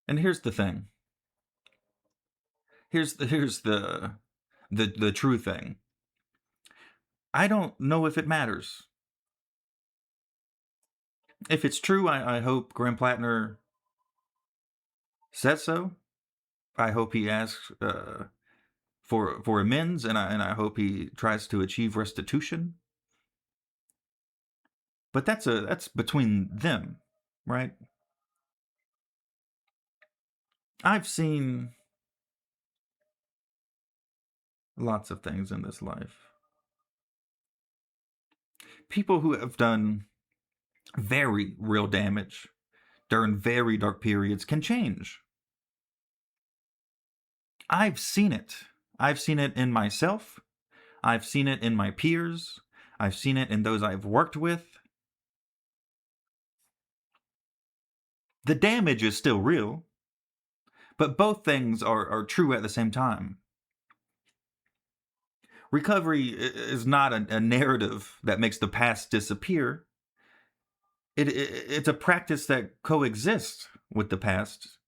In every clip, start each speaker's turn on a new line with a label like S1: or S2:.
S1: And here's the thing. Here's the true thing. I don't know if it matters. If it's true, I hope Graham Platner says so. I hope he asks for amends, and I hope he tries to achieve restitution. But that's between them, right? I've seen lots of things in this life. People who have done very real damage during very dark periods can change. I've seen it. I've seen it in myself. I've seen it in my peers. I've seen it in those I've worked with. The damage is still real, but both things are true at the same time. Recovery is not a narrative that makes the past disappear. It's a practice that coexists with the past.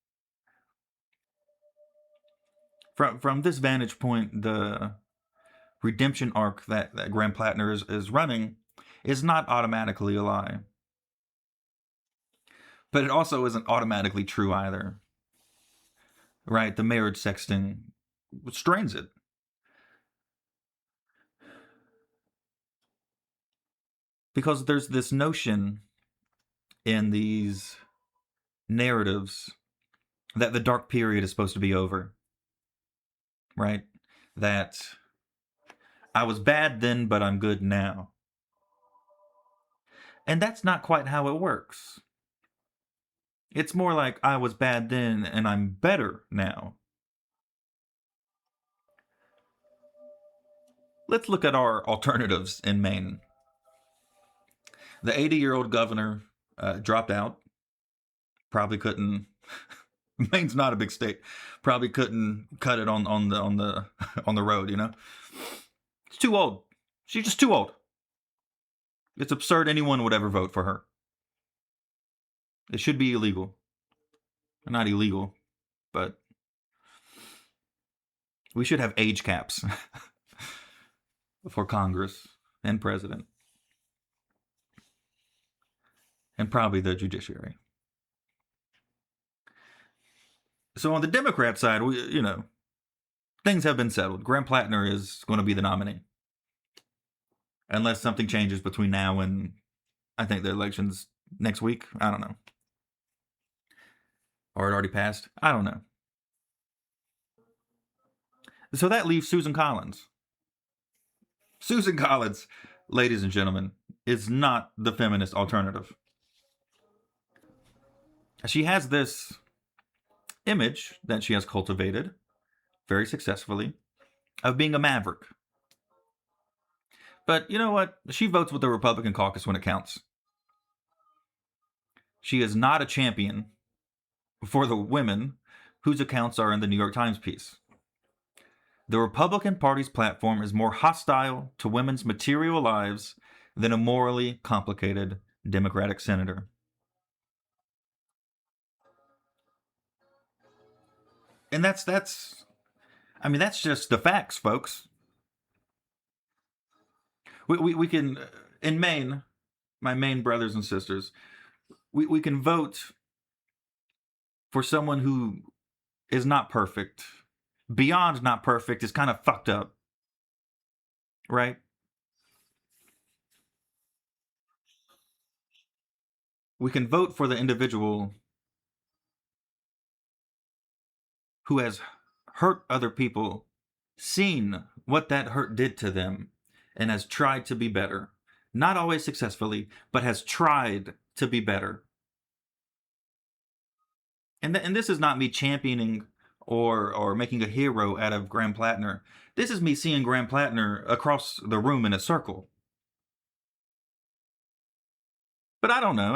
S1: From this vantage point, the redemption arc that Graham Platner is running is not automatically a lie. But it also isn't automatically true either. Right? The marriage sexting strains it. Because there's this notion in these narratives that the dark period is supposed to be over. Right? That I was bad then, but I'm good now. And that's not quite how it works. It's more like I was bad then and I'm better now. Let's look at our alternatives in Maine. The 80-year-old governor dropped out. Probably couldn't. Maine's not a big state. Probably couldn't cut it on the on the road. You know, it's too old. She's just too old. It's absurd anyone would ever vote for her. It should be illegal. Not illegal, but we should have age caps for Congress and president. And probably the judiciary. So on the Democrat side, things have been settled. Graham Platner is going to be the nominee. Unless something changes between now and, I think, the election's next week. I don't know. Or it already passed. I don't know. So that leaves Susan Collins. Susan Collins, ladies and gentlemen, is not the feminist alternative. She has this image that she has cultivated very successfully of being a maverick. But you know what? She votes with the Republican caucus when it counts. She is not a champion for the women whose accounts are in the New York Times piece. The Republican Party's platform is more hostile to women's material lives than a morally complicated Democratic senator. And that's just the facts, folks. We can, in Maine, my Maine brothers and sisters, we can vote for someone who is not perfect. Beyond not perfect is kind of fucked up. Right? We can vote for the individual who has hurt other people, seen what that hurt did to them, and has tried to be better. Not always successfully, but has tried to be better. And this is not me championing or making a hero out of Graham Platner. This is me seeing Graham Platner across the room in a circle. But I don't know.